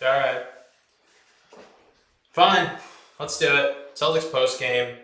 All right. Fine. Let's do it. Celtics postgame.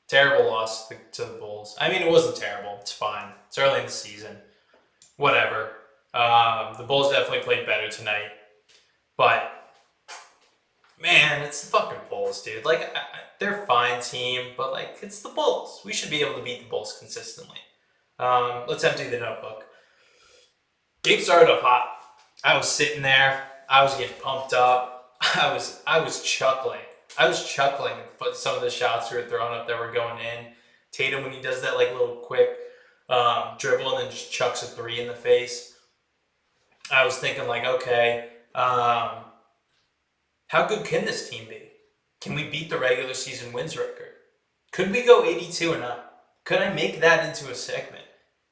Terrible loss to the Bulls. I mean, it wasn't terrible. It's fine. It's early in the season. Whatever. The Bulls definitely played better tonight. But, man, it's the fucking Bulls, dude. They're a fine team, but, it's the Bulls. We should be able to beat the Bulls consistently. Let's empty the notebook. Game started off hot. I was sitting there. I was getting pumped up. I was chuckling. I was chuckling at some of the shots we were throwing up that were going in. Tatum, when he does that little quick dribble and then just chucks a three in the face. I was thinking okay, how good can this team be? Can we beat the regular season wins record? Could we go 82-0? Could I make that into a segment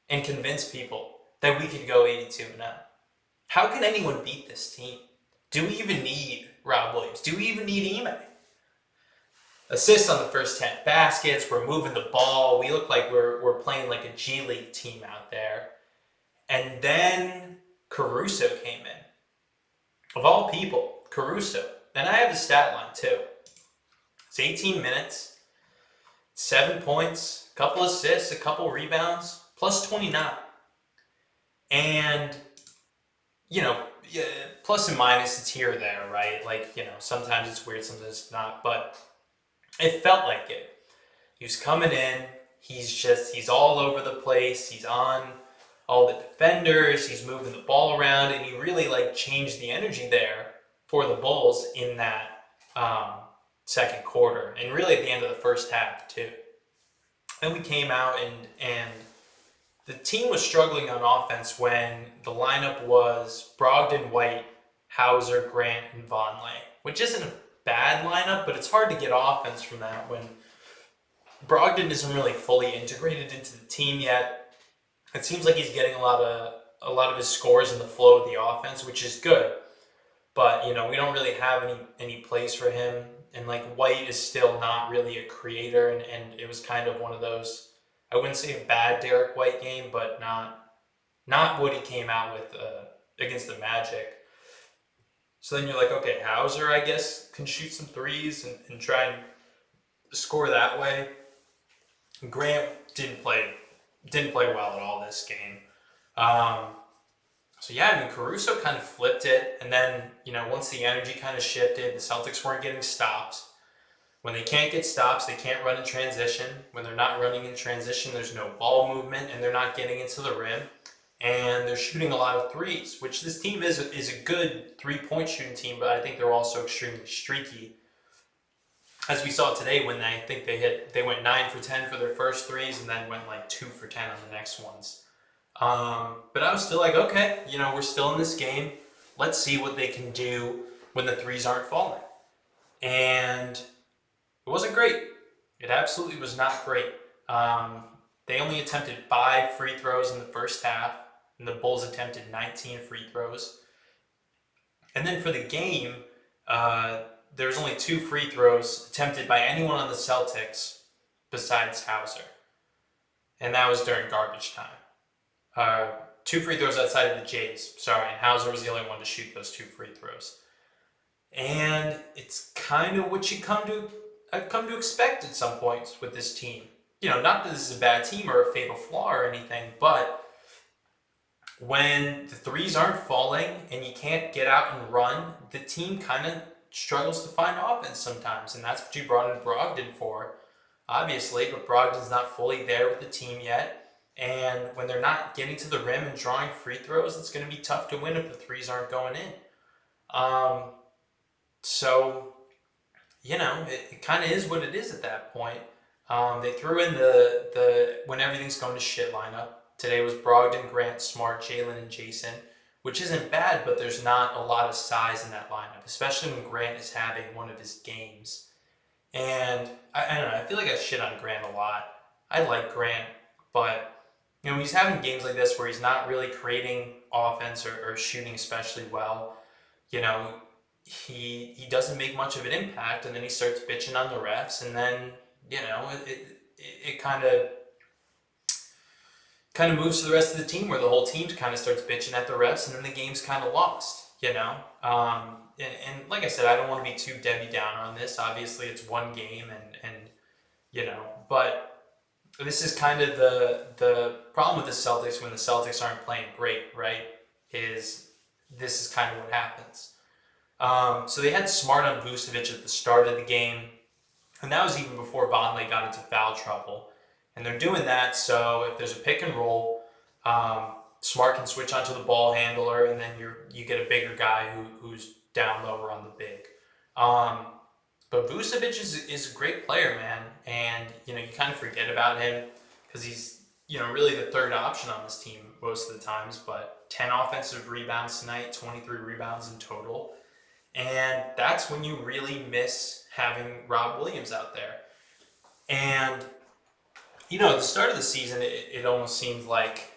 and convince people that we could go 82-0? How can anyone beat this team? Do we even need Rob Williams? Do we even need Ime? Assists on the first 10 baskets. We're moving the ball. We look like we're playing like a G League team out there. And then Caruso came in. Of all people, Caruso. And I have the stat line too. It's 18 minutes, 7 points, a couple assists, a couple rebounds, plus 29. And, plus and minus, it's here or there, right? Sometimes it's weird, sometimes it's not. But it felt like it. He was coming in. He's all over the place. He's on all the defenders. He's moving the ball around. And he really, changed the energy there for the Bulls in that second quarter. And really at the end of the first half, too. Then we came out and the team was struggling on offense when the lineup was Brogdon, White, Hauser, Grant, and Vonleh, which isn't a bad lineup, but it's hard to get offense from that when Brogdon isn't really fully integrated into the team yet. It seems like he's getting a lot of his scores in the flow of the offense, which is good. But, we don't really have any place for him. And, White is still not really a creator, and it was kind of one of those, I wouldn't say a bad Derek White game, but not what he came out with against the Magic. So then you're okay, Hauser, I guess, can shoot some threes and try and score that way. Grant didn't play well at all this game. Caruso kind of flipped it. And then, once the energy kind of shifted, the Celtics weren't getting stops. When they can't get stops, they can't run in transition. When they're not running in transition, there's no ball movement, and they're not getting into the rim. And they're shooting a lot of threes, which this team is a good three-point shooting team, but I think they're also extremely streaky. As we saw today, when they went 9 for 10 for their first threes, and then went 2 for 10 on the next ones. But I was still okay, we're still in this game. Let's see what they can do when the threes aren't falling. And it wasn't great. It absolutely was not great. They only attempted 5 free throws in the first half, and the Bulls attempted 19 free throws. And then for the game, there was only 2 free throws attempted by anyone on the Celtics besides Hauser. And that was during garbage time. 2 free throws outside of the Jays. Sorry, and Hauser was the only one to shoot those 2 free throws. And it's kind of what I've come to expect at some points with this team. Not that this is a bad team or a fatal flaw or anything, but when the threes aren't falling and you can't get out and run, the team kind of struggles to find offense sometimes. And that's what you brought in Brogdon for, obviously, but Brogdon's not fully there with the team yet. And when they're not getting to the rim and drawing free throws, it's going to be tough to win if the threes aren't going in. It kind of is what it is at that point. They threw in the when everything's going to shit lineup. Today was Brogdon, Grant, Smart, Jalen, and Jason, which isn't bad, but there's not a lot of size in that lineup, especially when Grant is having one of his games. And I don't know, I feel like I shit on Grant a lot. I like Grant, but he's having games like this where he's not really creating offense or shooting especially well. He doesn't make much of an impact, and then he starts bitching on the refs, and then it kind of moves to the rest of the team where the whole team kind of starts bitching at the refs, and then the game's kind of lost. you know. And like I said, I don't want to be too Debbie Downer on this. Obviously, it's one game, and you know, but this is kind of the problem with the Celtics when the Celtics aren't playing great, right? Is this is kind of what happens. So they had Smart on Vucevic at the start of the game, and that was even before Vonleh got into foul trouble. And they're doing that so if there's a pick and roll, Smart can switch onto the ball handler, and then you get a bigger guy who's down lower on the big. Um, but Vucevic is a great player, man, and you kind of forget about him because he's really the third option on this team most of the times. But 10 offensive rebounds tonight, 23 rebounds in total, and that's when you really miss having Rob Williams out there. And at the start of the season, it almost seemed like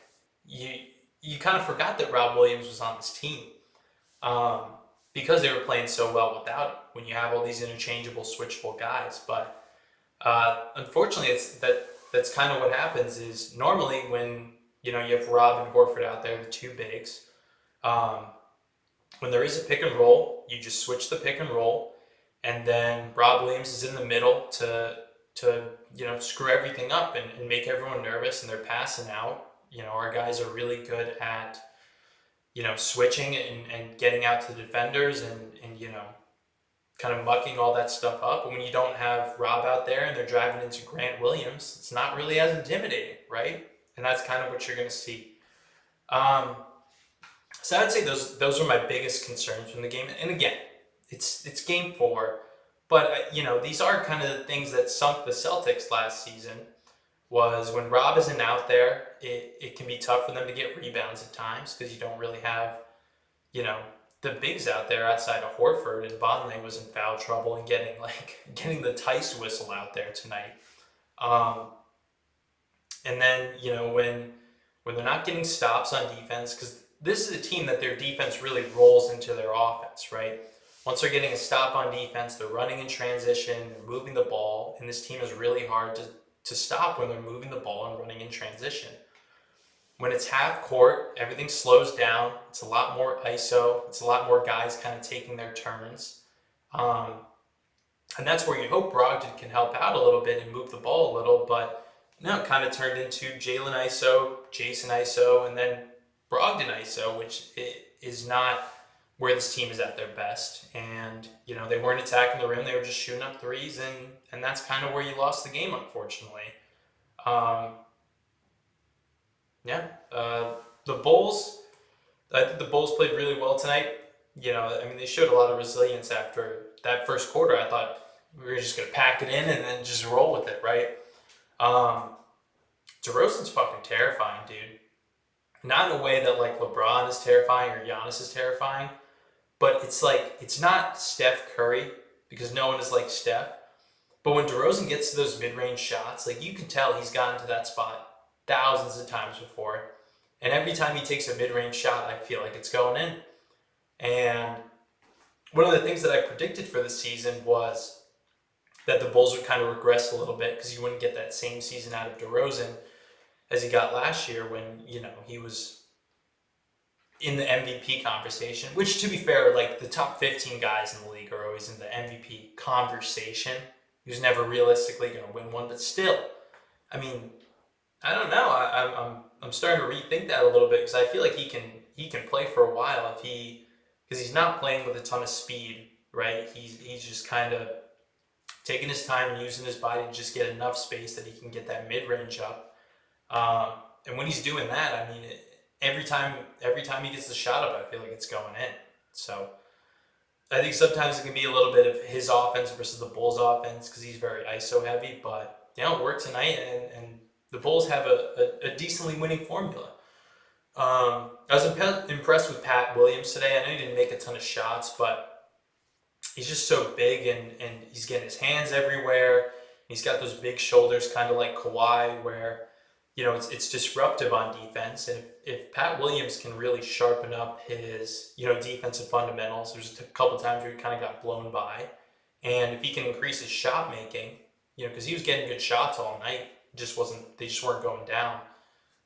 you kind of forgot that Rob Williams was on this team. Because they were playing so well without him, when you have all these interchangeable, switchable guys. But unfortunately, that's kind of what happens. Is normally when you have Rob and Horford out there, the two bigs. When there is a pick and roll, you just switch the pick and roll, and then Rob Williams is in the middle to screw everything up and make everyone nervous, and they're passing out. Our guys are really good at switching and getting out to the defenders and kind of mucking all that stuff up. And when you don't have Rob out there and they're driving into Grant Williams, it's not really as intimidating, right? And that's kind of what you're going to see. So I'd say those are my biggest concerns from the game. And again, it's game 4, but these are kind of the things that sunk the Celtics last season. Was when Rob isn't out there, it can be tough for them to get rebounds at times because you don't really have, the bigs out there outside of Horford, and Vonleh was in foul trouble and getting the Tice whistle out there tonight. And then, when they're not getting stops on defense, because this is a team that their defense really rolls into their offense, right? Once they're getting a stop on defense, they're running in transition, they're moving the ball, and this team is really hard to stop when they're moving the ball and running in transition. When it's half court, everything slows down. It's a lot more ISO. It's a lot more guys kind of taking their turns. And that's where you hope Brogdon can help out a little bit and move the ball a little, but no, it kind of turned into Jalen ISO, Jason ISO, and then Brogdon ISO, which is not where this team is at their best. And, they weren't attacking the rim. They were just shooting up threes, and that's kind of where you lost the game, unfortunately. The Bulls, I think the Bulls played really well tonight. They showed a lot of resilience after that first quarter. I thought we were just going to pack it in and then just roll with it, right? DeRozan's fucking terrifying, dude. Not in a way that like LeBron is terrifying or Giannis is terrifying, but it's not Steph Curry because no one is like Steph. But when DeRozan gets to those mid-range shots, you can tell he's gotten to that spot thousands of times before. And every time he takes a mid-range shot, I feel like it's going in. And one of the things that I predicted for the season was that the Bulls would kind of regress a little bit because you wouldn't get that same season out of DeRozan as he got last year when, he was in the MVP conversation, which to be fair, the top 15 guys in the league are always in the MVP conversation. He was never realistically going to win one, but still, I don't know. I'm starting to rethink that a little bit because I feel like he can play for a while because he's not playing with a ton of speed, right? He's just kind of taking his time and using his body to just get enough space that he can get that mid-range up. And when he's doing that, every time he gets the shot up, I feel like it's going in. So I think sometimes it can be a little bit of his offense versus the Bulls' offense because he's very ISO heavy. But it worked tonight, and the Bulls have a decently winning formula. I was impressed with Pat Williams today. I know he didn't make a ton of shots, but he's just so big and he's getting his hands everywhere. He's got those big shoulders, kind of like Kawhi, where it's disruptive on defense. And if Pat Williams can really sharpen up his defensive fundamentals, there's a couple times where he kind of got blown by, and if he can increase his shot making, because he was getting good shots all night, they just weren't going down.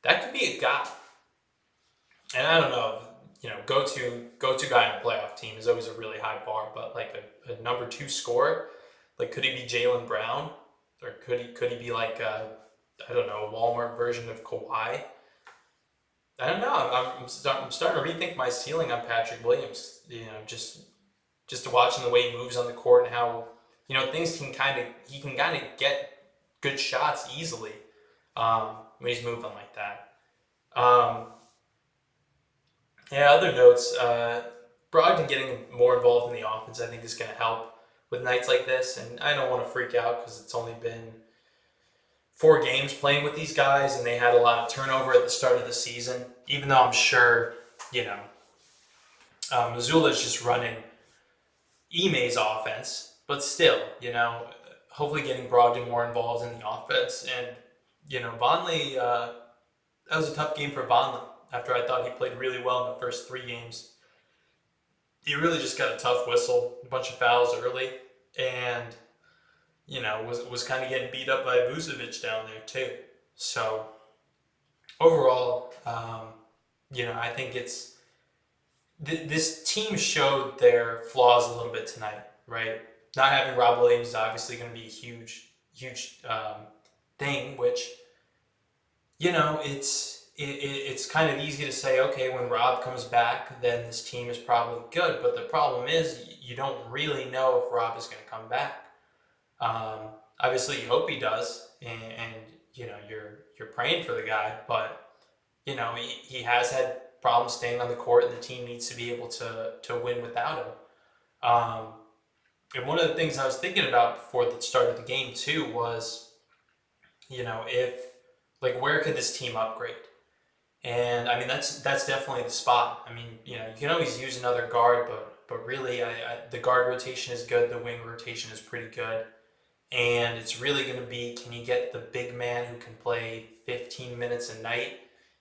That could be a guy. And I don't know, go-to guy in a playoff team is always a really high bar, but like a number two scorer, like could he be Jaylen Brown, or could he be like I don't know, a Walmart version of Kawhi? I don't know. I'm starting to rethink my ceiling on Patrick Williams. Just watching the way he moves on the court and how things he can kind of get good shots easily when he's moving like that. Other notes. Brogdon getting more involved in the offense, I think, is going to help with nights like this. And I don't want to freak out because it's only been 4 games playing with these guys, and they had a lot of turnover at the start of the season. Even though I'm sure, Missoula's just running Ime's offense, but still, hopefully getting Brogdon more involved in the offense. And Vonleh, that was a tough game for Vonleh. After I thought he played really well in the first 3 games, he really just got a tough whistle, a bunch of fouls early, and was kind of getting beat up by Vucevic down there too. So overall, I think it's this team showed their flaws a little bit tonight, right? Not having Rob Williams is obviously going to be a huge thing, which it's kind of easy to say, okay, when Rob comes back, then this team is probably good. But the problem is you don't really know if Rob is going to come back. Obviously, you hope he does, and you're praying for the guy. But he has had problems staying on the court, and the team needs to be able to win without him. And one of the things I was thinking about before the start of the game too was, where could this team upgrade? And I mean that's definitely the spot. I mean, you can always use another guard, but really, the guard rotation is good. The wing rotation is pretty good, and it's really going to be, can you get the big man who can play 15 minutes a night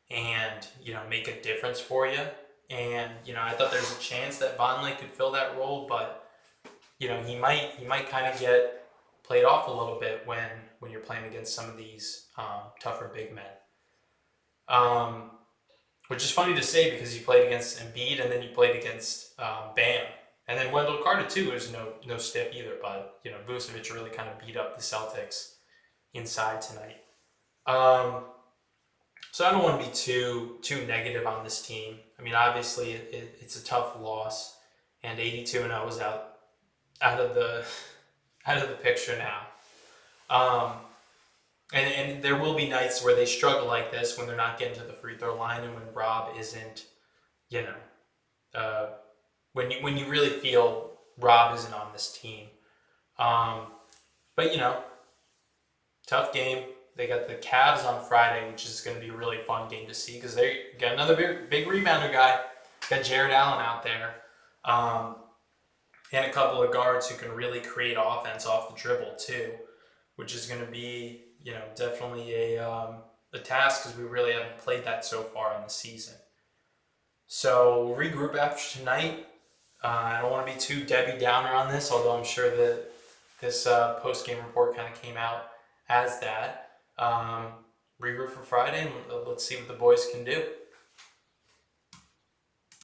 and make a difference for you? And I thought there's a chance that Vonleh could fill that role, but he might kind of get played off a little bit when you're playing against some of these tougher big men. Which is funny to say because you played against Embiid and then you played against Bam. And then Wendell Carter too is no stiff either, but Vucevic really kind of beat up the Celtics inside tonight. So I don't want to be too negative on this team. I mean, obviously it's a tough loss, and 82-0 is out of the picture now. And there will be nights where they struggle like this when they're not getting to the free throw line and when Rob isn't, when you really feel Rob isn't on this team. But tough game. They got the Cavs on Friday, which is going to be a really fun game to see because they got another big rebounder guy. Got Jared Allen out there. And a couple of guards who can really create offense off the dribble too, which is going to be definitely a task because we really haven't played that so far in the season. So we'll regroup after tonight. I don't want to be too Debbie Downer on this, although I'm sure that this post-game report kind of came out as that. Regroup for Friday, and let's see what the boys can do.